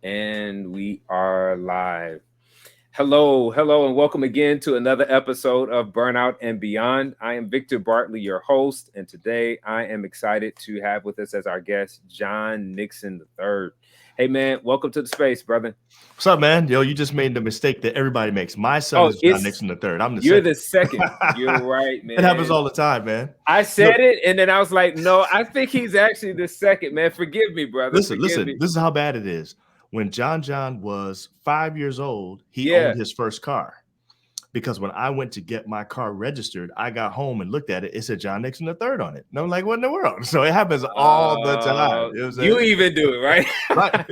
And we are live. Hello, hello, and welcome again to another episode of Burnout and Beyond. I am Victor Bartley, your host, and today I am excited to have with us as our guest John Nixon III. Hey, man, welcome to the space, brother. What's up, man? Yo, you just made the mistake that everybody makes. My son Oh, is John it's Nixon III. I'm the you're second. the second. You're right, It happens man. all the time, man. I Look, said it, and then I was like, no, I think he's actually the second, man. Forgive me, brother. listen, Forgive listen. me. This is how bad it is. When John was 5 years old, he Yeah. owned his first car. Because when I went to get my car registered, I got home and looked at it. It said John Nixon III on it. And I'm like, what in the world? So it happens all the time. You know what I'm You saying? even do it, Right. right?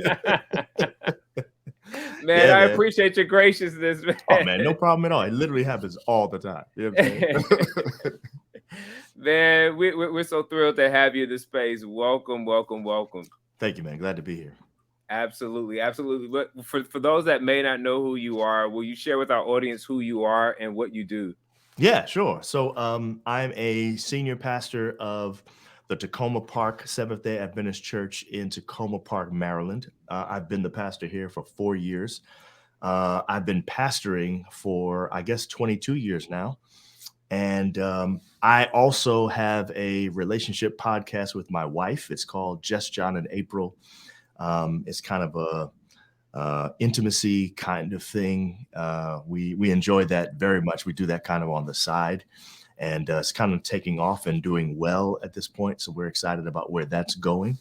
Man, Yeah, I man. appreciate your graciousness, Oh, man. No problem at all. It literally happens all the time. You know what I'm man. saying? Man, we're so thrilled to have you in this space. Welcome, welcome, welcome. Thank you, man. Glad to be here. Absolutely, absolutely. But for those that may not know who you are, will you share with our audience who you are and what you do? Yeah, sure. So I'm a senior pastor of the Tacoma Park Seventh-day Adventist Church in Tacoma Park, Maryland. I've been the pastor here for 4 years. I've been pastoring for, I guess, 22 years now. And I also have a relationship podcast with my wife. It's called Just John and April. It's kind of a intimacy kind of thing. We enjoy that very much. We do that kind of on the side, and it's kind of taking off and doing well at this point. So we're excited about where that's going.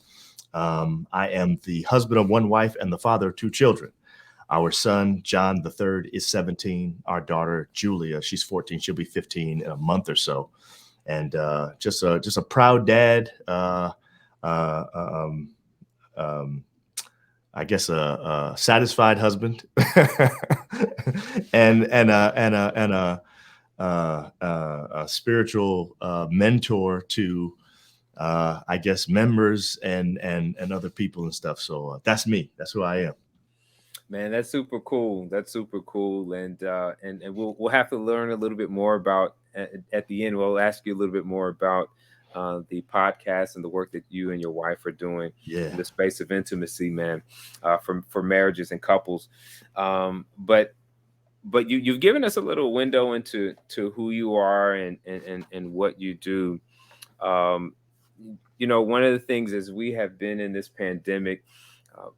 I am the husband of one wife and the father of two children. Our son John the third is 17. Our daughter Julia, she's 14. She'll be 15 in a month or so, and just a proud dad. Uh, um, um, I guess a satisfied husband, and a spiritual mentor to I guess members and other people and stuff. So that's me. That's who I am. Man, that's super cool. That's super cool, and we'll have to learn a little bit more about at the end. We'll ask you a little bit more about the podcast and the work that you and your wife are doing in Yeah. the space of intimacy, man, for marriages and couples. But you've given us a little window into who you are and what you do. Um, one of the things is we have been in this pandemic,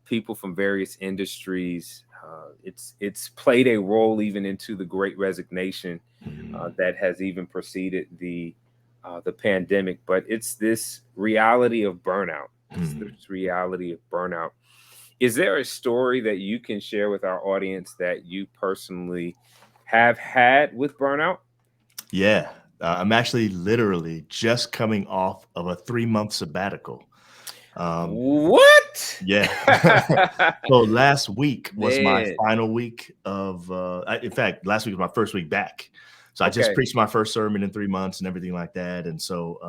people from various industries. It's played a role even into the Great Resignation Mhm. that has even preceded the pandemic. But it's this reality of burnout. It's Mhm. this reality of burnout. Is there a story that you can share with our audience that you personally have had with burnout? Yeah. I'm actually literally just coming off of a 3 month sabbatical. Um, What? yeah. So last week was my Man. final week of, in fact, last week was my first week back. So I just Okay. preached my first sermon in 3 months and everything like that. And so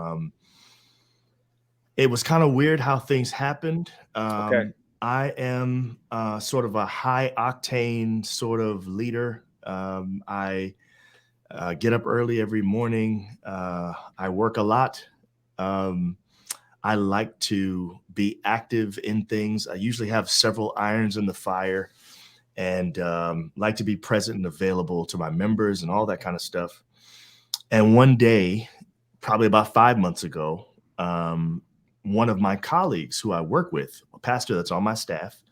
it was kind of weird how things happened. Okay. I am sort of a high octane sort of leader. I get up early every morning. I work a lot. Um, I like to be active in things. I usually have several irons in the fire, and like to be present and available to my members and all that kind of stuff. And one day, probably about 5 months ago, one of my colleagues who I work with, a pastor that's on my staff,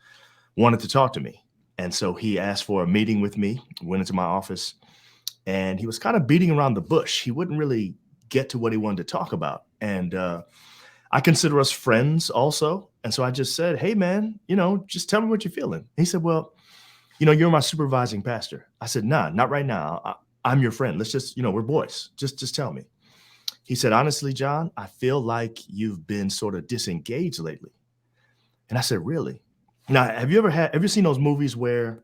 wanted to talk to me. And so he asked for a meeting with me, went into my office, and he was kind of beating around the bush. He wouldn't really get to what he wanted to talk about. And I consider us friends also. And so I just said, hey, man, just tell me what you're feeling. He said, well, you're my supervising pastor. I said, nah, not right now. I'm your friend. Let's just, we're boys. Just tell me. He said, honestly, John, I feel like you've been sort of disengaged lately. And I said, really? Now, have you seen those movies where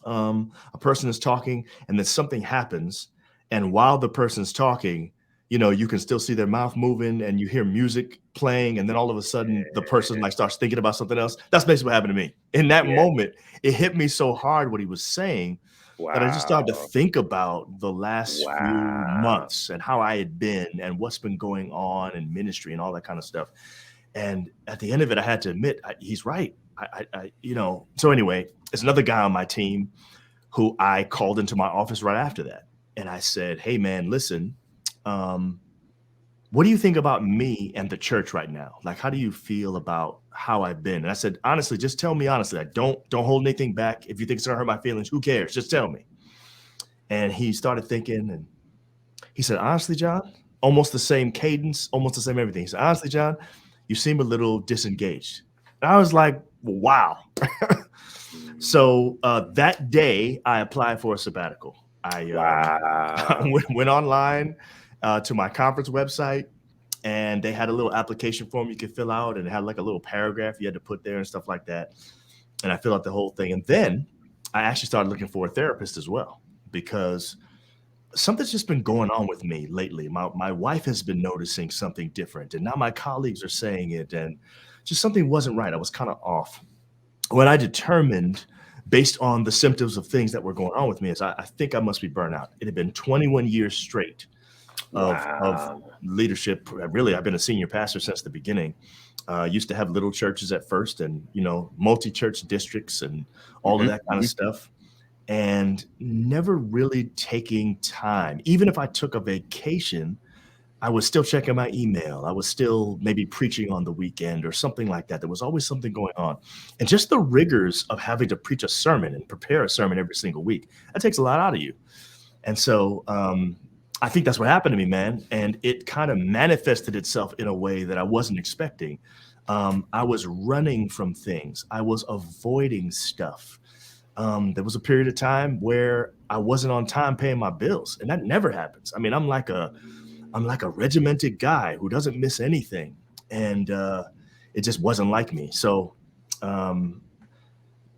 a person is talking and then something happens, and while the person's talking, you can still see their mouth moving and you hear music playing, and then all of a sudden the person like starts thinking about something else? That's basically what happened to me. In that Yeah. moment, it hit me so hard what he was saying that I just started to Wow. think about the last few Wow. months and how I had been and what's been going on in ministry and all that kind of stuff. And at the end of it, I had to admit, he's right. So anyway, there's another guy on my team who I called into my office right after that. And I said, hey, man, listen, um, what do you think about me and the church right now? Like, how do you feel about how I've been? And I said, honestly, just tell me honestly. I don't hold anything back. If you think it's gonna hurt my feelings, who cares? Just tell me. And he started thinking, and he said, honestly, John, almost the same cadence, almost the same everything. He said, honestly, John, you seem a little disengaged. And I was like, wow. Mm. So that day, I applied for a sabbatical. I Wow. went online to my conference website, and they had a little application form you could fill out, and it had like a little paragraph you had to put there and stuff like that. And I filled out the whole thing. And then I actually started looking for a therapist as well, because something's just been going on with me lately. My wife has been noticing something different, and now my colleagues are saying it, and just something wasn't right. I was kind of off. What I determined based on the symptoms of things that were going on with me is I think I must be burnout. It had been 21 years straight of Wow. leadership. Really, I've been a senior pastor since the beginning. Used to have little churches at first, and multi-church districts and all of Mhm, that kind of mhm. stuff, and never really taking time. Even if I took a vacation, I was still checking my email. I was still maybe preaching on the weekend or something like that. There was always something going on. And just the rigors of having to preach a sermon and prepare a sermon every single week, that takes a lot out of you. And so I think that's what happened to me, man. And it kind of manifested itself in a way that I wasn't expecting. I was running from things, I was avoiding stuff. There was a period of time where I wasn't on time paying my bills, and that never happens. I mean, I'm like a regimented guy who doesn't miss anything, and it just wasn't like me. So um,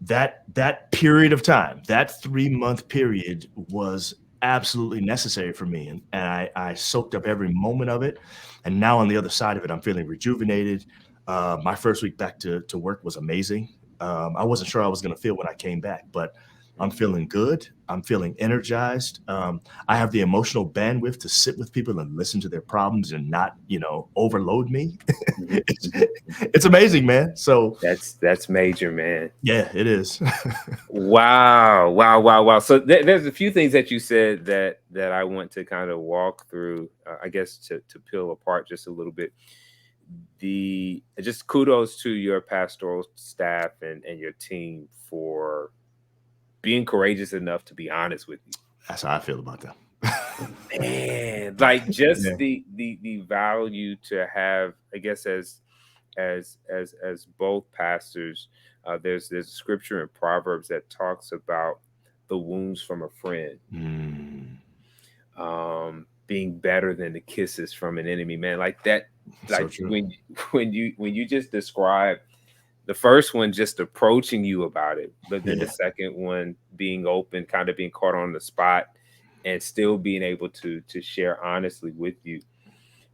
that period of time, that 3 month period, was absolutely necessary for me, and I soaked up every moment of it. And now on the other side of it, I'm feeling rejuvenated. My first week back to work was amazing. I wasn't sure I was going to feel when I came back, but I'm feeling good. I'm feeling energized. I have the emotional bandwidth to sit with people and listen to their problems and not, overload me. Mhm, it's, mhm, mhm. it's amazing, man. So That's major, man. yeah, it is. Wow, wow, wow, wow. So there's a few things that you said that I want to kind of walk through. I guess to peel apart just a little bit. The Just kudos to your pastoral staff and your team for being courageous enough to be honest with you. That's how I feel about them. Man, like just Yeah. the value to have, I guess, as both pastors, there's a scripture in Proverbs that talks about the wounds from a friend Mm, being better than the kisses from an enemy. Man, like that, so like true. when you just describe the first one just approaching you about it, but then the Yeah, second one being open, kind of being caught on the spot, and still being able to share honestly with you.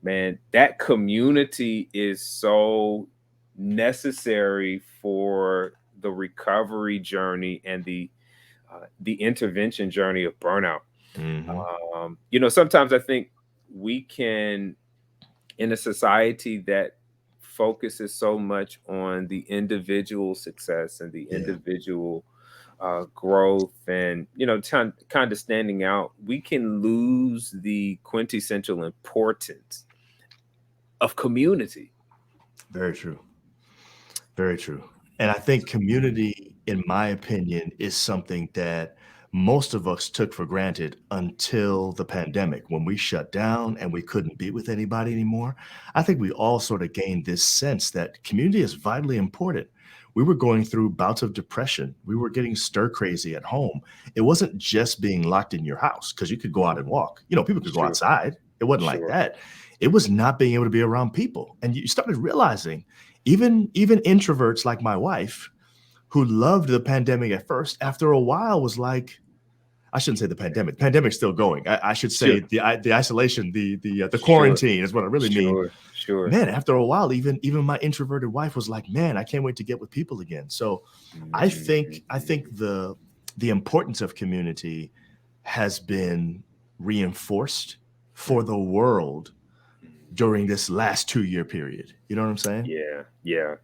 Man, that community is so necessary for the recovery journey and the intervention journey of burnout. hmm, Sometimes I think we can, in a society that focuses so much on the individual success and the yeah, individual growth and kind of standing out, we can lose the quintessential importance of community. very true. Very true. And I think community, in my opinion, is something that most of us took for granted until the pandemic, when we shut down and we couldn't be with anybody anymore. I think we all sort of gained this sense that community is vitally important. We were going through bouts of depression. We were getting stir crazy at home. It wasn't just being locked in your house because you could go out and walk. People could go Sure, outside. It wasn't like sure. that. It was not being able to be around people. And you started realizing even introverts like my wife, who loved the pandemic at first, after a while was like, I shouldn't say the pandemic. Pandemic's still going. I should say Sure, the isolation, the sure, quarantine is what I really mean. sure, sure. Man, after a while, even my introverted wife was like, "Man, I can't wait to get with people again." So, I think Mhm. the importance of community has been reinforced for the world during this last 2 year period. You know what I'm saying? Yeah.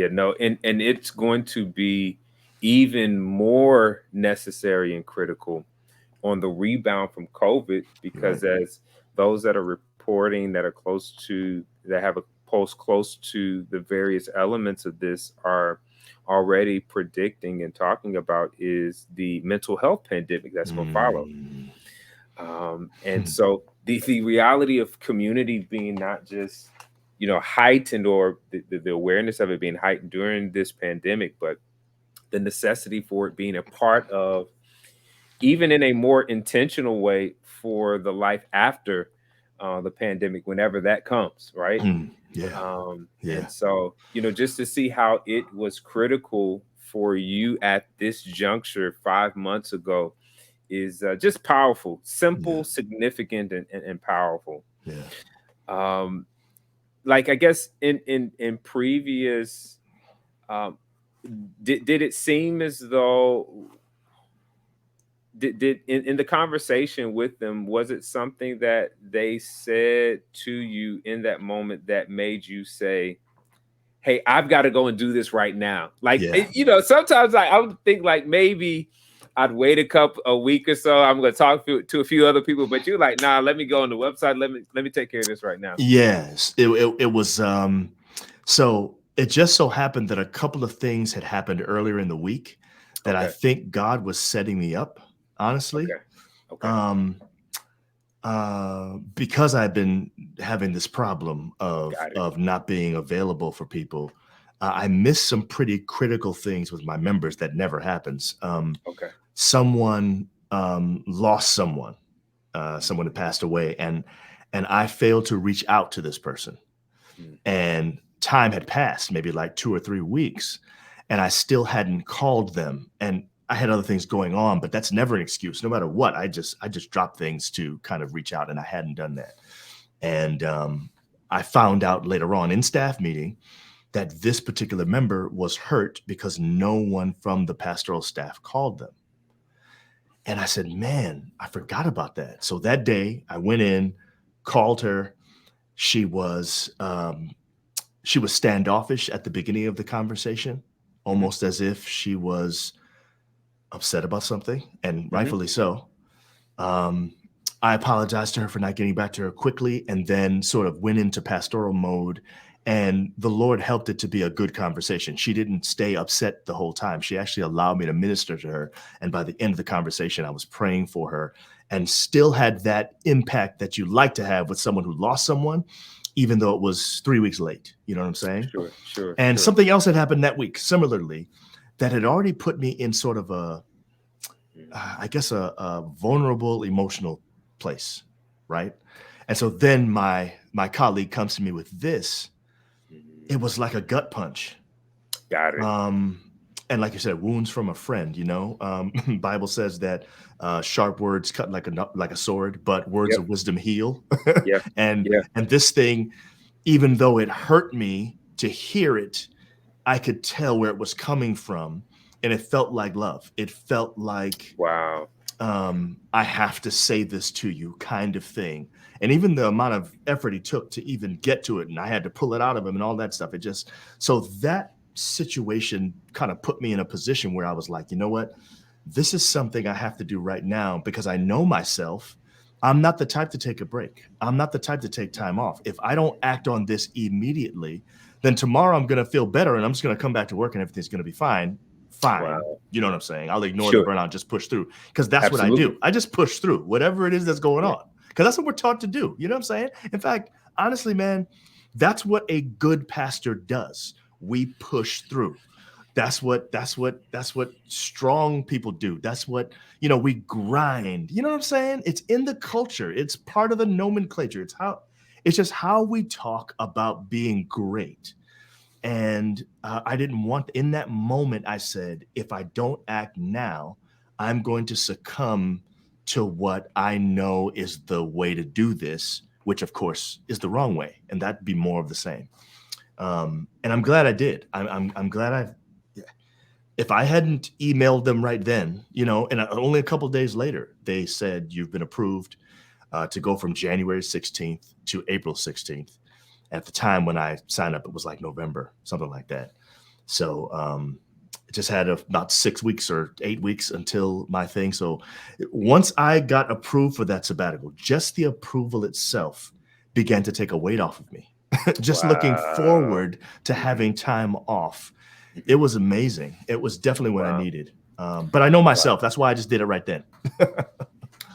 No, and it's going to be even more necessary and critical on the rebound from COVID, Right. because as those that are reporting that are close to that have a pulse close to the various elements of this are already predicting and talking about is the mental health pandemic that's going to follow. Mm. And so the reality of community being not just heightened, or the awareness of it being heightened during this pandemic, but the necessity for it being a part of, even in a more intentional way, for the life after the pandemic, whenever that comes, right? Yeah. And Yeah. so, just to see how it was critical for you at this juncture 5 months ago is just powerful, Yeah. simple, significant, and powerful. Yeah. Um, like, I guess in previous, um, did it seem as though, did in the conversation with them, was it something that they said to you in that moment that made you say, "Hey, I've got to go and do this right now"? Like, Yeah. sometimes I would think like maybe I'd wait a week or so. I'm going to talk to a few other people, but you're like, "Nah, let me go on the website. Let me take care of this right now." Yes. It was so it just so happened that a couple of things had happened earlier in the week that I Okay. think God was setting me up, honestly. Okay. Okay. Um because I've been having this problem Got it. of not being available for people, I missed some pretty critical things with my members that never happens. Okay. Someone lost someone, someone had passed away, and I failed to reach out to this person, Mm. and time had passed, maybe like 2 or 3 weeks, and I still hadn't called them, and I had other things going on, but that's never an excuse. No matter what, I just dropped things to kind of reach out, and I hadn't done that. And I found out later on in staff meeting that this particular member was hurt because no one from the pastoral staff called them. And I said, man, I forgot about that. So that day I went in, called her. She was she was standoffish at the beginning of the conversation, Hmm. almost as if she was upset about something, and Hmm. rightfully so. Um, I apologized to her for not getting back to her quickly, and then sort of went into pastoral mode. And the Lord helped it to be a good conversation. She didn't stay upset the whole time. She actually allowed me to minister to her. And by the end of the conversation, I was praying for her and still had that impact that you like to have with someone who lost someone, even though it was 3 weeks late. You know what I'm saying? Sure. Sure. And Sure. something else had happened that week, similarly, that had already put me in sort of a, Mm. I guess, a vulnerable emotional place, right? And so then my colleague comes to me with this. Mhm. It was like a gut punch. Got it. Um, and like you said, wounds from a friend. Bible says that sharp words cut like a sword, but words Yep. of wisdom heal. Yeah. and Yeah. and this thing, even though it hurt me to hear it, I could tell where it was coming from, and it felt like love. It felt like, Wow. I have to say this to you kind of thing. And even the amount of effort he took to even get to it, and I had to pull it out of him and all that stuff. So that situation kind of put me in a position where I was like, you know what? This is something I have to do right now because I know myself. I'm not the type to take a break. I'm not the type to take time off. If I don't act on this immediately, then tomorrow I'm going to feel better and I'm just going to come back to work and everything's going to be fine. Fine. Wow. You know what I'm saying? I'll ignore the Sure. burnout, just push through, because that's what I Absolutely. do. I just push through whatever it is that's going Yeah. on, because that's what we're taught to do. You know what I'm saying? In fact, honestly, man, that's what a good pastor does. We push through. That's what strong people do. That's what, we grind. You know what I'm saying? It's in the culture. It's part of the nomenclature. It's just how we talk about being great. And I didn't want, in that moment, I said, if I don't act now, I'm going to succumb to what I know is the way to do this, which of course is the wrong way. And that'd be more of the same. And I'm glad I did. I'm glad if I hadn't emailed them right then, and only a couple of days later, they said, you've been approved. to go from January 16th to April 16th. At the time when I signed up, it was like November, something like that. So just had about 6 weeks or 8 weeks until my thing. So once I got approved for that sabbatical, just the approval itself began to take a weight off of me. Just looking Wow. forward to Mhm, having time off. It mhm. was amazing. It was definitely what I Wow. needed. But I know Wow. myself. That's why I just did it right then.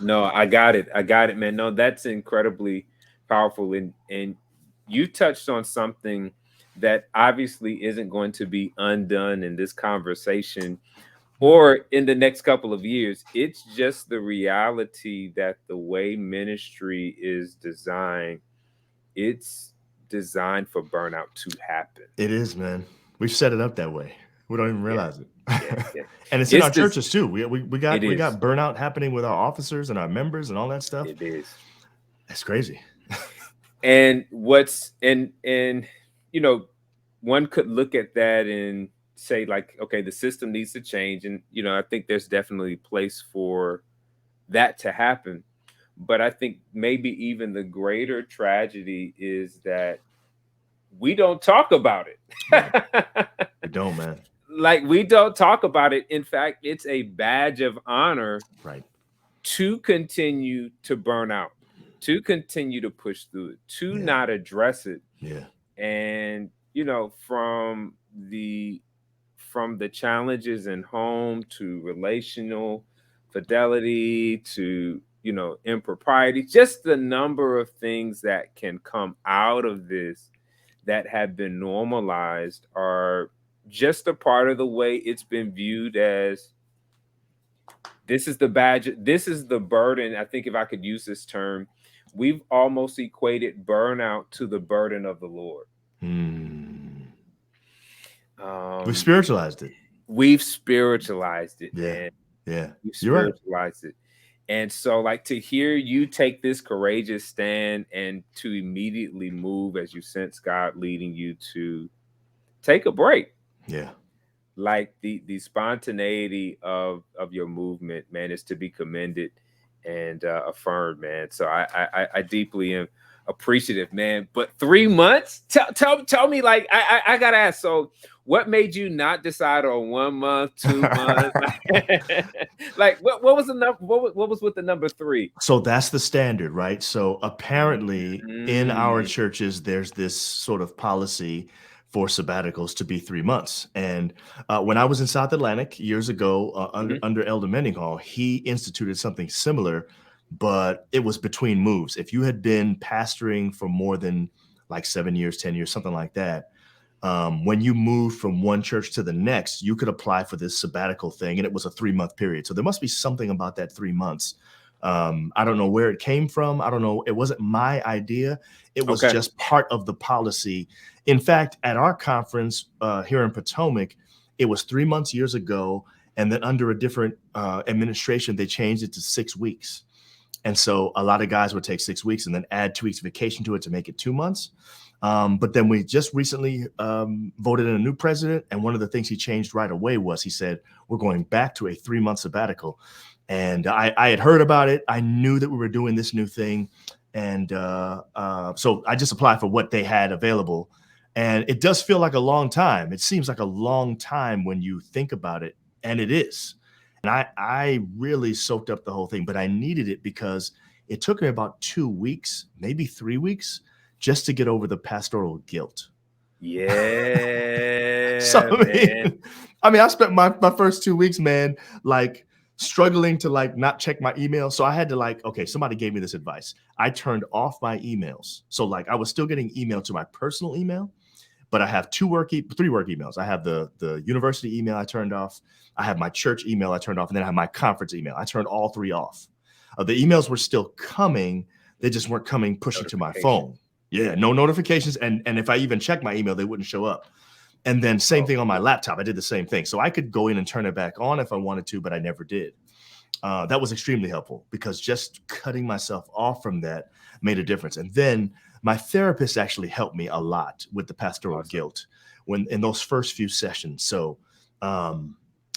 No, I got it. I got it, man. No, that's incredibly powerful. And you touched on something that obviously isn't going to be undone in this conversation or in the next couple of years. It's just the reality that the way ministry is designed, it's designed for burnout to happen. It is, man. We've set it up that way. We don't even Yeah, realize it. yeah, yeah. And it's in It's our this. churches too. We It we is. got burnout happening with our officers and our members and all that stuff. It is. It's crazy. And what's and you know, one could look at that and say like, okay, the system needs to change, and I think there's definitely a place for that to happen. But I think maybe even the greater tragedy is that we don't talk about Right. it. We don't, man. Like, we don't talk about it. In fact, it's a badge of honor Right. to continue to burn out, to continue to push through it, to Yeah. not address it. Yeah. And from the challenges in home to relational fidelity to impropriety, just the number of things that can come out of this that have been normalized are just a part of the way it's been viewed as. This is the badge, this is the burden. I think if I could use this term, we've almost equated burnout to the burden of the Lord. Hmm. We um spiritualized it. we've spiritualized it, Yeah. man. Yeah. We've You're right. spiritualized it. And so, like, to hear you take this courageous stand and to immediately move as you sense God leading you to take a break, Yeah. like the spontaneity of your movement, man, is to be commended and affirmed, man. So I deeply am appreciative, man. But 3 months, tell me, like, I gotta ask. So what made you not decide on 1 month, 2 months? Like, what was the number? What was with the number three? So that's the standard, right? So apparently in our Mm, churches, there's this sort of policy for sabbaticals to be 3 months. And when I was in South Atlantic years ago, mhm. under Elder Menninghall, he instituted something similar, but it was between moves. If you had been pastoring for more than like 7 years, 10 years, something like that, when you moved from one church to the next, you could apply for this sabbatical thing, and it was a 3 month period. So there must be something about that 3 months. I don't know where it came from. I don't know. It wasn't my idea. It was Okay. just part of the policy. In fact, at our conference here in Potomac, it was 3 months years ago, and then under a different administration, they changed it to 6 weeks. And so a lot of guys would take 6 weeks and then add 2 weeks vacation to it to make it 2 months. But then we just recently voted in a new president. And one of the things he changed right away was he said, we're going back to a 3 month sabbatical. And I had heard about it. I knew that we were doing this new thing. And so I just applied for what they had available. And it does feel like a long time. It seems like a long time when you think about it. And it is. And I really soaked up the whole thing, but I needed it because it took me about 2 weeks, maybe 3 weeks, just to get over the pastoral guilt. So Yeah, man. I mean, I spent my first 2 weeks, man, like struggling to like not check my email. So I had to like, okay, somebody gave me this advice. I turned off my emails. So like I was still getting email to my personal email, but I have three work emails. I have the university email I turned off. I have my church email I turned off, and then I have my conference email. I turned all three off. The emails were still coming. They just weren't coming pushing to my Notification. phone. Yeah, no notifications. And if I even checked my email, they wouldn't show up. And then same Oh, thing on my laptop. I did the same thing. So I could go in and turn it back on if I wanted to, but I never did. That was extremely helpful because just cutting myself off from that made a difference. And then my therapist actually helped me a lot with the pastoral awesome. guilt when in those first few sessions. So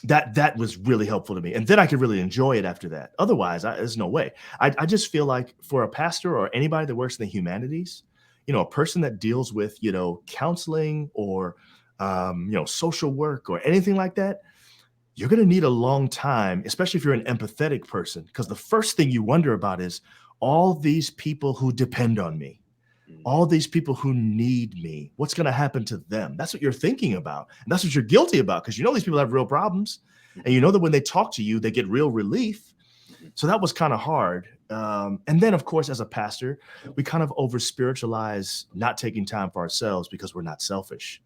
that was really helpful to me, and then I could really enjoy it after that. Otherwise, there's no way. I just feel like for a pastor or anybody that works in the humanities, a person that deals with counseling or social work or anything like that, you're going to need a long time, especially if you're an empathetic person, because the first thing you wonder about is all these people who depend on me, Mm. all these people who need me. What's going to happen to them? That's what you're thinking about. And that's what you're guilty about, because these people have real problems. And Mhm. you know that when they talk to you, they get real relief. Mhm. So that was kind of hard. And then, of course, as a pastor, we kind of over spiritualize not taking time for ourselves because we're not selfish.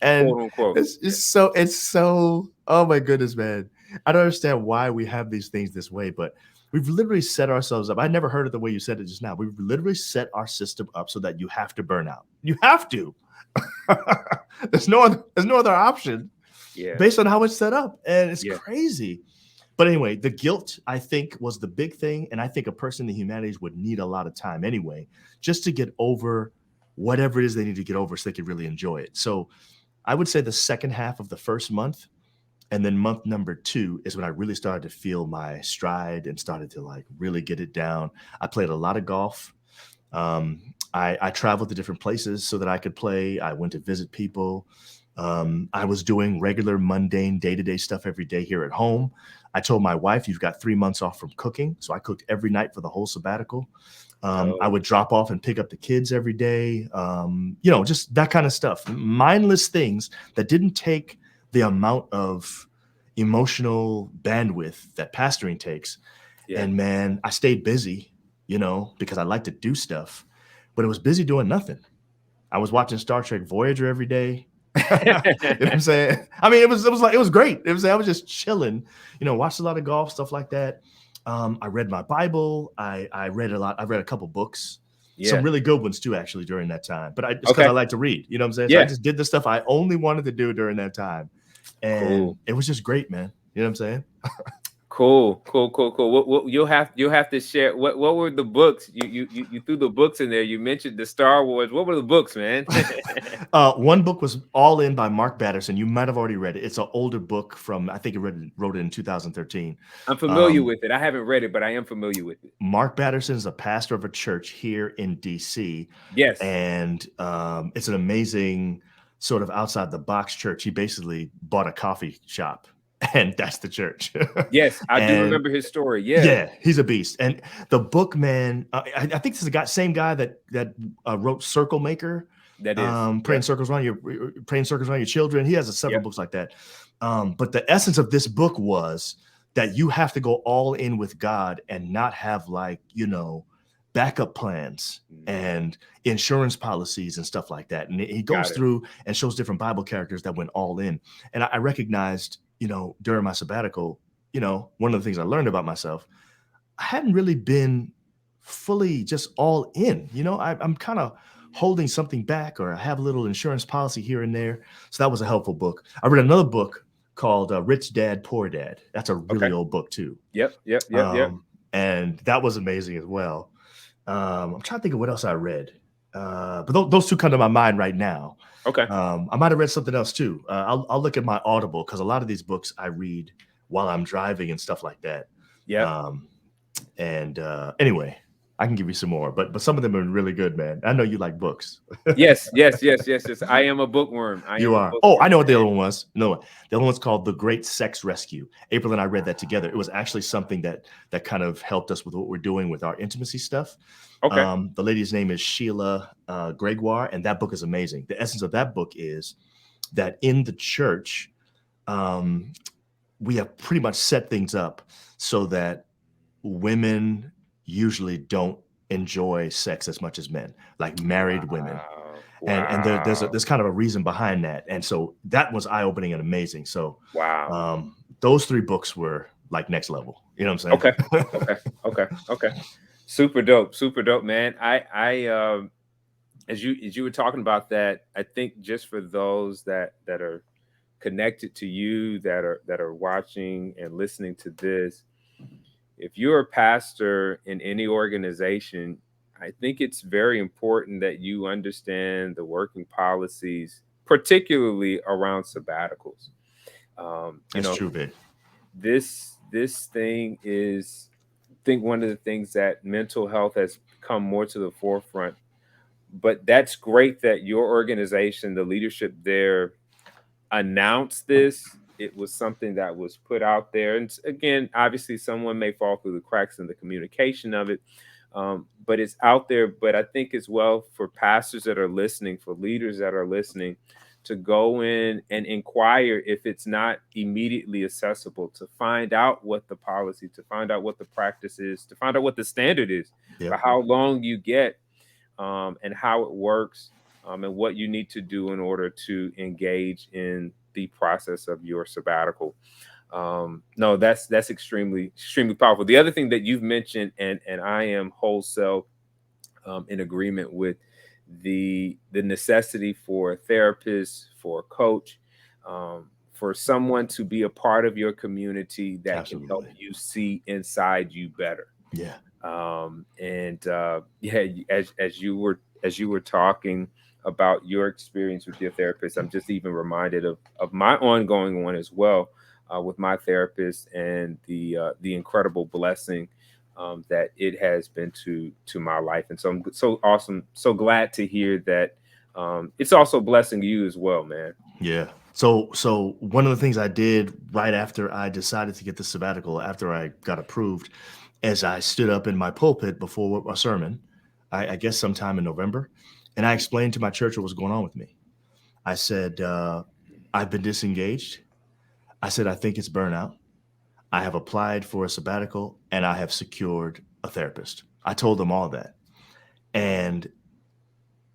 And Quote unquote. it's so, oh my goodness, man. I don't understand why we have these things this way, but we've literally set ourselves up. I never heard it the way you said it just now. We've literally set our system up so that you have to burn out. You have to. There's no other option Yeah. based on how it's set up. And it's Yeah. crazy. But anyway, the guilt, I think, was the big thing. And I think a person in the humanities would need a lot of time anyway, just to get over whatever it is they need to get over so they can really enjoy it. So I would say the second half of the first month, and then month number 2 is when I really started to feel my stride and started to like really get it down. I played a lot of golf. I traveled to different places so that I could play. I went to visit people. I was doing regular, mundane, day-to-day stuff every day here at home. I told my wife, "You've got 3 months off from cooking." So I cooked every night for the whole sabbatical. I Oh, would drop off and pick up the kids every day. Just that kind of stuff. Mindless things that didn't take the amount of emotional bandwidth that pastoring takes. yeah. And man, I stayed busy, because I like to do stuff, but it was busy doing nothing. I was watching Star Trek Voyager every day. You know what I'm saying? I mean, it was great. I was just chilling, watched a lot of golf, stuff like that. I read my Bible. I read a lot. I read a couple books, some Yeah. really good ones too, actually, during that time. But it's because I Okay. like to read, you know what I'm saying? So I Yeah. just did the stuff I only wanted to do during that time. And Cool. it was just great, man. You know what I'm saying? Cool. Cool. Cool. Cool. What you'll have to share. What were the books? You threw the books in there. You mentioned the Star Wars. What were the books, man? One book was All In by Mark Batterson. You might have already read it. It's an older book from, I think he wrote it in 2013. I'm familiar Um, with it. I haven't read it, but I am familiar with it. Mark Batterson is a pastor of a church here in DC. Yes. And it's an amazing sort of outside the box church. He basically bought a coffee shop, and that's the church. Yes, I do And remember his story. Yeah, yeah, he's a beast. And the book, man, I think this is the same guy that wrote Circle Maker, that is. Yep. praying circles around your children. He has several Yep. books like that. But the essence of this book was that you have to go all in with God and not have backup plans Mm, and insurance policies and stuff like that. And he goes got it. through and shows different Bible characters that went all in. And I recognized, during my sabbatical, one of the things I learned about myself, I hadn't really been fully just all in. I'm kind of holding something back, or I have a little insurance policy here and there. So that was a helpful book. I read another book called Rich Dad, Poor Dad. That's a really Okay. old book too. Yep. Yep. Yep. Yep. And that was amazing as well. I'm trying to think of what else I read. But those two come to my mind right now. Okay. I might have read something else too. I'll look at my Audible, because a lot of these books I read while I'm driving and stuff like that. Yep. Um, and anyway, I can give you some more, but some of them are really good, man. I know you like books. Yes. Yes. Yes. Yes. Yes. I am a bookworm. I You am a are. Oh, I bookworm, know what the man. other one was. No, the other one's called The Great Sex Rescue. April and I read that together. It was actually something that kind of helped us with what we're doing with our intimacy stuff. Okay. The lady's name is Sheila Gregoire, and that book is amazing. The essence of that book is that in the church, um, we have pretty much set things up so that women usually don't enjoy sex as much as men, like married women. Wow. And Wow. there's kind of a reason behind that. And so that was eye opening and amazing. So Wow. those 3 books were like next level. You know what I'm Okay. saying? Okay. Okay. Okay. Super dope. Super dope, man. As you were talking about that, I think just for those that are connected to you, that are watching and listening to this, if you're a pastor in any organization, I think it's very important that you understand the working policies, particularly around sabbaticals. You That's know, true, big. this thing is, I think, one of the things that mental health has come more to the forefront. But that's great that your organization, the leadership there, announced this. It was something that was put out there, and again, obviously, someone may fall through the cracks in the communication of it, but it's out there. But I think as well, for pastors that are listening, for leaders that are listening, to go in and inquire if it's not immediately accessible, to find out what the policy, to find out what the practice is, to find out what the standard is for Yep. how long you get, and how it works, and what you need to do in order to engage in the process of your sabbatical. No, that's extremely powerful. The other thing that you've mentioned, and I am wholesale in agreement with, the necessity for a therapist, for a coach, for someone to be a part of your community that can help Absolutely. you see inside you better. Yeah. And yeah, as you were talking about your experience with your therapist, I'm just even reminded of my ongoing one as well, with my therapist, and the incredible blessing that it has been to my life. And so I'm so awesome, so glad to hear that it's also blessing you as well, man. Yeah. So one of the things I did right after I decided to get the sabbatical, after I got approved, as I stood up in my pulpit before a sermon, I guess sometime in November, and I explained to my church what was going on with me. I said, I've been disengaged. I said, I think it's burnout. I have applied for a sabbatical and I have secured a therapist. I told them all that. And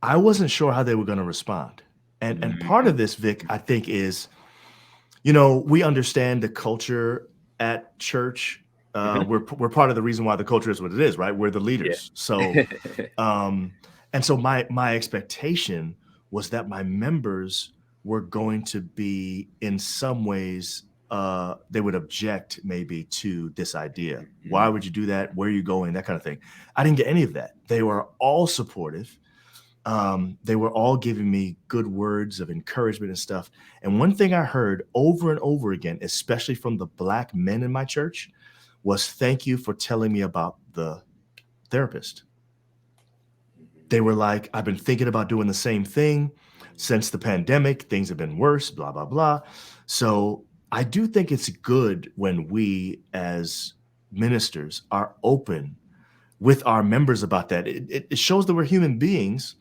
I wasn't sure how they were going to respond. And part of Mhm. this, Vic, I think is, we understand the culture at church. Mhm. We're part of the reason why the culture is what it is, right? We're the leaders. So, Yeah. um, and so my expectation was that my members were going to be in some ways, they would object maybe to this idea. Why Mhm. would you do that? Where are you going? That kind of thing. I didn't get any of that. They were all supportive. They were all giving me good words of encouragement and stuff. And one thing I heard over and over again, especially from the Black men in my church, was thank you for telling me about the therapist. They were like, I've been thinking about doing the same thing since the pandemic. Things have been worse, blah, blah, blah. So I do think it's good when we as ministers are open with our members about that. It shows that we're human beings,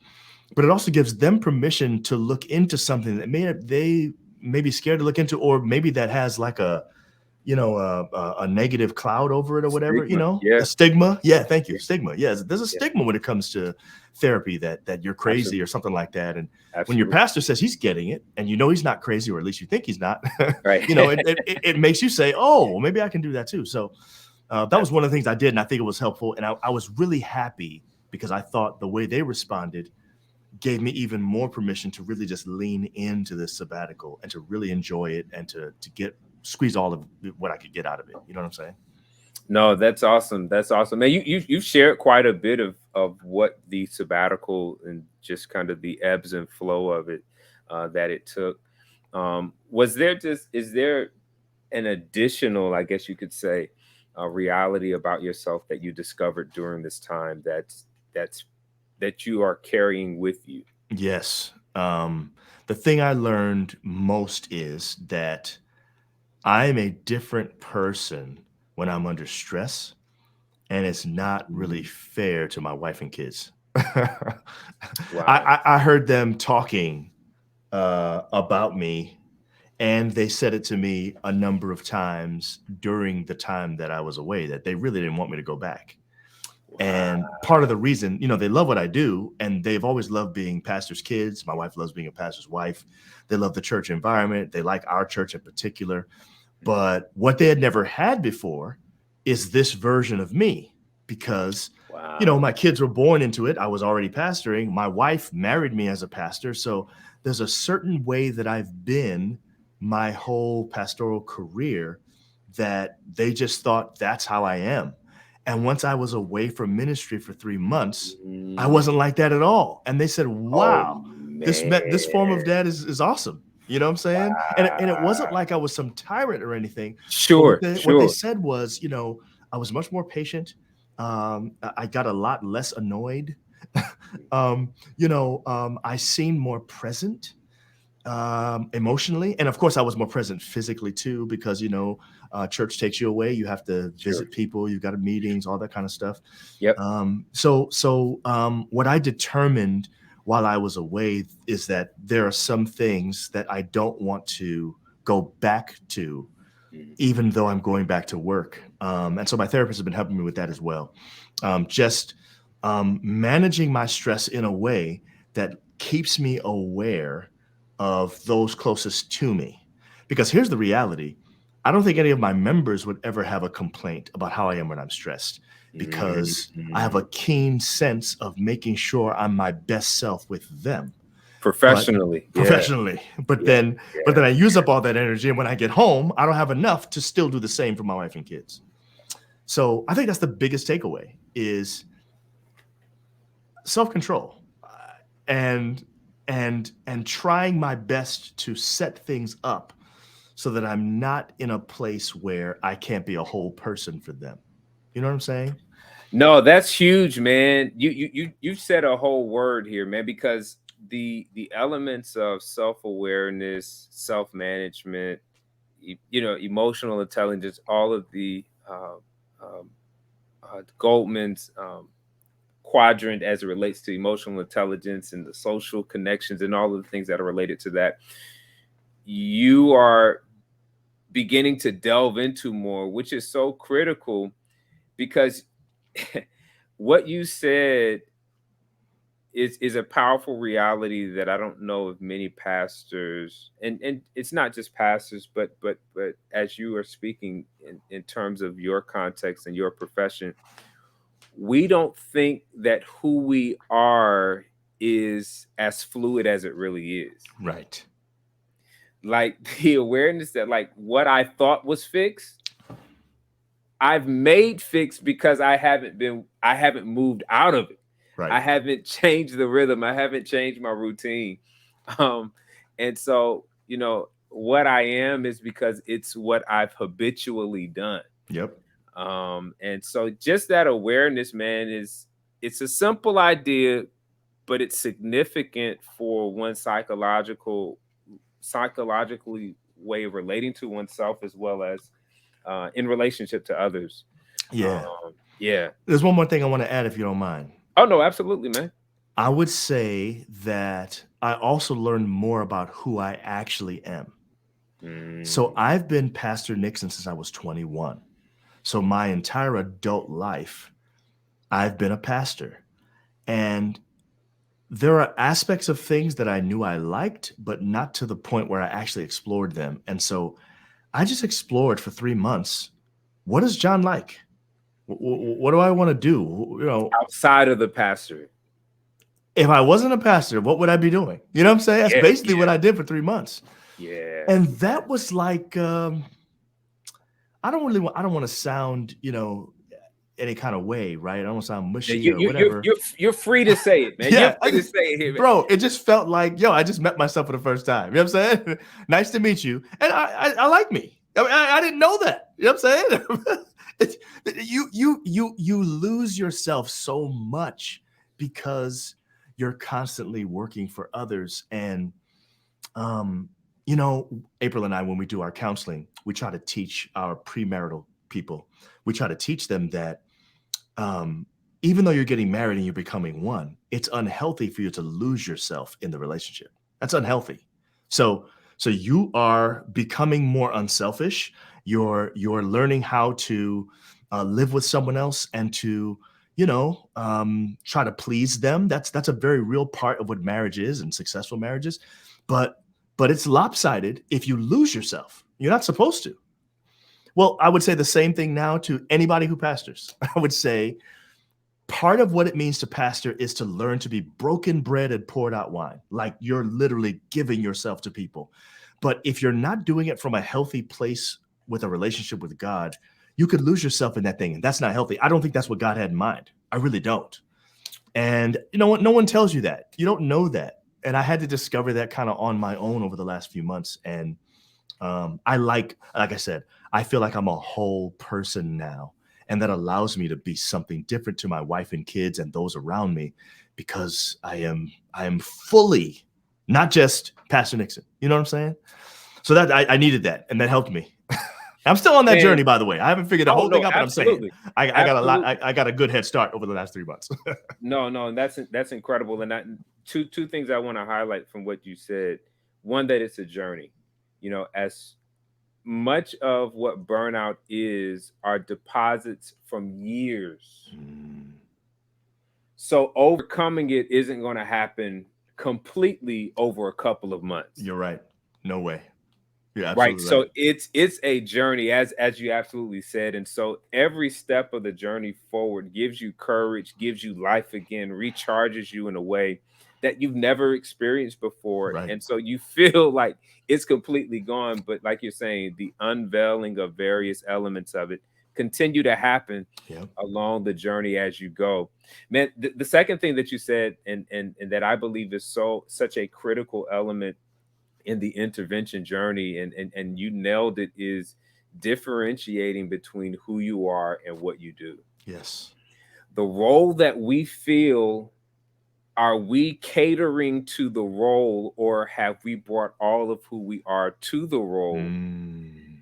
but it also gives them permission to look into something that they may be scared to look into, or maybe that has like a negative cloud over it or whatever, Stigma. a Yeah. stigma. Yeah, thank you. Yeah. Stigma. Yes, there's a Yeah. stigma when it comes to therapy that you're crazy or Absolutely. something like that. And when your Absolutely. pastor says he's getting it, and he's not crazy, or at least you think he's not, Right. it makes you say, oh, well, maybe I can do that too. So that was one of the things I did, and I think it was helpful. And I was really happy because I thought the way they responded gave me even more permission to really just lean into this sabbatical and to really enjoy it and to get squeeze all of what I could get out of it. You know what I'm saying? No, that's awesome. That's awesome. Man, you've shared quite a bit of what the sabbatical and just kind of the ebbs and flow of it, that it took. Was there just is there an additional, I guess you could say, reality about yourself that you discovered during this time that's that you are carrying with you? Yes. The thing I learned most is that I'm a different person when I'm under stress, and it's not really Mm. fair to my wife and kids. I, Wow. I heard them talking about me, and they said it to me a number of times during the time that I was away, that they really didn't want me to go back. And part of Wow. the reason, they love what I do, and they've always loved being pastors' kids. My wife loves being a pastor's wife. They love the church environment. They like our church in particular. But what they had never had before is this version of me, because, Wow. my kids were born into it. I was already pastoring. My wife married me as a pastor. So there's a certain way that I've been my whole pastoral career that they just thought that's how I am. And once I was away from ministry for 3 months, I Mm. wasn't like that at all. And they said, Oh wow, this man. form of dad is awesome. You know what I'm saying? And it wasn't like I was some tyrant or anything, but Sure, what they sure. said was, I was much more patient. I got a lot less annoyed. I seemed more present emotionally, and of course I was more present physically too, because church takes you away, you have to Sure. visit people, you've got meetings, all that kind of stuff. Yep. What I determined while I was away is that there are some things that I don't want to go back to, Mhm. even though I'm going back to work. And so my therapist has been helping me with that as well. Just managing my stress in a way that keeps me aware of those closest to me. Because here's the reality: I don't think any of my members would ever have a complaint about how I am when I'm stressed, because I have a Mhm. keen sense of making sure I'm my best self with them. But Professionally, yeah, professionally, but yeah, then but yeah. then I use up all that energy, and when I get home, I don't have enough to still do the same for my wife and kids. So I think that's the biggest takeaway: is self-control, and and trying my best to set things up so that I'm not in a place where I can't be a whole person for them. You know what I'm saying? No, that's huge, man. You said a whole word here, man, because the elements of self-awareness, self-management, emotional intelligence, all of the um, Goldman's quadrant as it relates to emotional intelligence and the social connections and all of the things that are related to that, you are beginning to delve into more, which is so critical because what you said is a powerful reality that I don't know if many pastors, and it's not just pastors, but as you are speaking in terms of your context and your profession, we don't think that who we are is as fluid as it really is. Right. Like the awareness that like what I thought was fixed, I've made fixed because I haven't moved out of it. I Right. haven't changed the rhythm. I haven't changed my routine. Um, and so, what I am is because it's what I've habitually done. Yep. And so just that awareness, man, it's a simple idea, but it's significant for one psychologically way of relating to oneself as well as in relationship to others. Yeah. Yeah. There's one more thing I want to add, if you don't mind. Oh no, absolutely, man. I would say that I also learned more about who I actually am. So Mm, I've been Pastor Nixon since I was 21. So my entire adult life, I've been a pastor. And there are aspects of things that I knew I liked, but not to the point where I actually explored them. And so I just explored for 3 months. What does John like? What do I want to do? outside of the pastor. If I wasn't a pastor, what would I be doing? You know what I'm saying? That's Yeah, basically what yeah, I did for 3 months. yeah, And that was like, I don't want to sound, any kind of way, right? I don't want to sound yeah. mushy You or you you whatever. you're free to say it, man. You're Yeah, free to say it here, man. bro, it just felt like, yo, I just met myself for the first time. You know what I'm saying? Nice to meet you. And I like me. I mean, I didn't know that. You know what I'm saying? It's, you lose yourself so much because you're constantly working for others. And um, April and I, when we do our counseling, we try to teach our premarital people. We try to teach them that um, even though you're getting married and you're becoming one, it's unhealthy for you to lose yourself in the relationship. That's unhealthy. So, so you are becoming more unselfish. You're learning how to live with someone else and to try to please them. That's a very real part of what marriage is and successful marriages. But but it's lopsided if you lose yourself. You're not supposed to. Well, I would say the same thing now to anybody who pastors. I would say part of what it means to pastor is to learn to be broken bread and poured out wine. Like you're literally giving yourself to people. But if you're not doing it from a healthy place with a relationship with God, you could lose yourself in that thing. And that's not healthy. I don't think that's what God had in mind. I really don't. And you know what? No one tells you that. You don't know that. and I had to discover that kind of on my own over the last few months. And I like I said, I feel like I'm a whole person now, and that allows me to be something different to my wife and kids and those around me, because I am fully not just Pastor Nixon. You know what I'm saying? So that I needed that, and that helped me. I'm still on that Man, journey, by the way. I haven't figured the oh whole thing no, out, but I'm saying absolutely. I got a lot. Absolutely. I got a good head start over the last 3 months. No, no, and that's incredible. And two things I want to highlight from what you said. One, that it's a journey. As much of what burnout is are deposits from years. Mm, So overcoming it isn't going to happen completely over a couple of months. you're right. No way. You're Right. absolutely So right. it's a journey, as you absolutely said. And so every step of the journey forward gives you courage, gives you life again, recharges you in a way that you've never experienced before. Right. And so you feel like it's completely gone. But like you're saying, the unveiling of various elements of it continue to happen Yep. along the journey as you go. Man, the second thing that you said, and that I believe is such a critical element in the intervention journey, and you nailed it, is differentiating between who you are and what you do. Yes. The role that we feel, are we catering to the role, or have we brought all of who we are to the role Mm.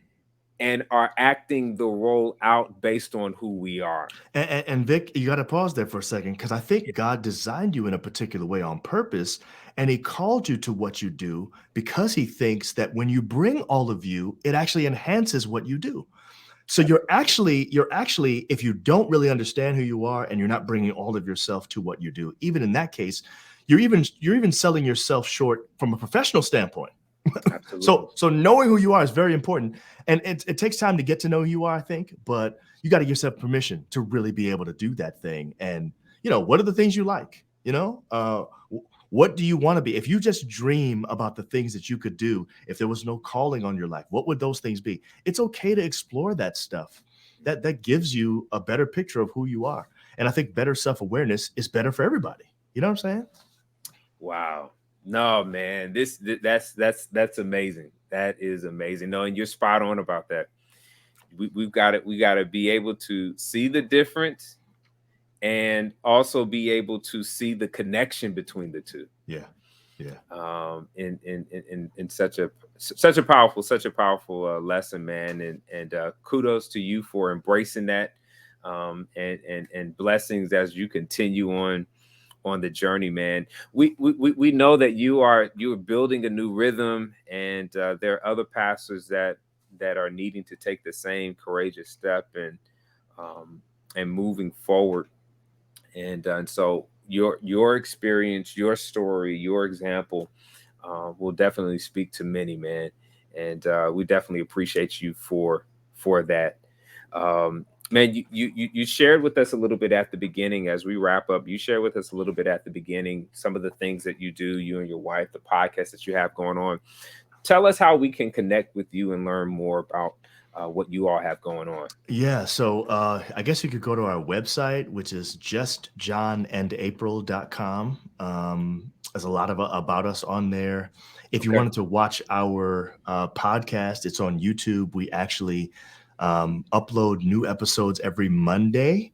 and are acting the role out based on who we are? And Vic, you got to pause there for a second, because I think God designed you in a particular way on purpose, and He called you to what you do because He thinks that when you bring all of you, it actually enhances what you do. So you're actually, if you don't really understand who you are and you're not bringing all of yourself to what you do, even in that case, you're even selling yourself short from a professional standpoint. Absolutely. So knowing who you are is very important, and it takes time to get to know who you are, I think, but you got to give yourself permission to really be able to do that thing. And what are the things you like? What do you want to be? If you just dream about the things that you could do, if there was no calling on your life, what would those things be? It's okay to explore that stuff. That gives you a better picture of who you are, and I think better self-awareness is better for everybody. You know what I'm saying? Wow. No, man, that's amazing. That is amazing. No, and you're spot on about that. We've got it. We got to be able to see the difference, and also be able to see the connection between the two. Yeah, yeah. In such a powerful lesson, man. And kudos to you for embracing that, and blessings as you continue on the journey, man. We know that you are building a new rhythm, and there are other pastors that are needing to take the same courageous step, and moving forward. And so your experience, your story, your example, will definitely speak to many, man. And we definitely appreciate you for that. Man, you shared with us a little bit at the beginning. As we wrap up, you shared with us a little bit at the beginning some of the things that you do, you and your wife, the podcast that you have going on. Tell us how we can connect with you and learn more about what you all have going on. Yeah, so I guess you could go to our website, which is justjohnandapril.com. There's a lot of about us on there. If you Okay. wanted to watch our podcast, it's on YouTube. We actually upload new episodes every Monday.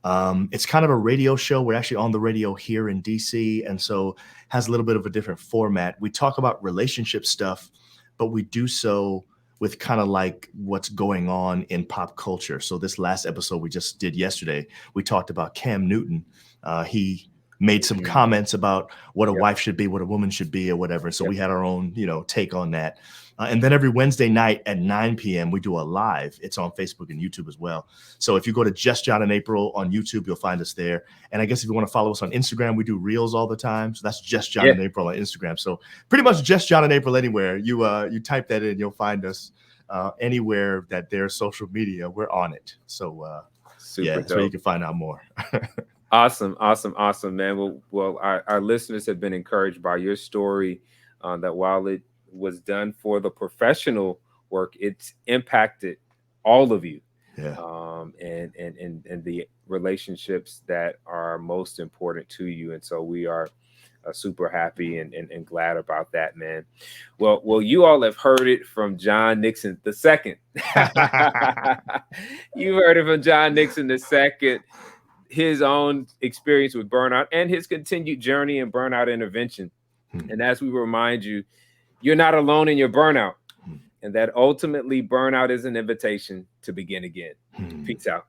It's kind of a radio show. We're actually on the radio here in DC, and so has a little bit of a different format. We talk about relationship stuff, but we do so with kind of like what's going on in pop culture. So this last episode we just did yesterday, we talked about Cam Newton. He made some Mm, comments about what a yep. wife should be, what a woman should be, or whatever. So Yep. we had our own, take on that. And then every Wednesday night at 9 p.m., we do a live. It's on Facebook and YouTube as well. So if you go to Just John and April on YouTube, you'll find us there. And I guess if you want to follow us on Instagram, we do reels all the time. So that's Just John Yeah. and April on Instagram. So pretty much Just John and April anywhere. You type that in, you'll find us anywhere that there's social media. We're on it. So yeah, Super that's where you dope. can find out more. Awesome, awesome, awesome, man. Well, our listeners have been encouraged by your story. That while it was done for the professional work, it's impacted all of you, Yeah. and the relationships that are most important to you. And so we are super happy and glad about that, man. Well, you all have heard it from John Nixon II. You heard it from John Nixon II, his own experience with burnout and his continued journey in burnout intervention. And as we remind you, you're not alone in your burnout, and that ultimately burnout is an invitation to begin again. Peace out.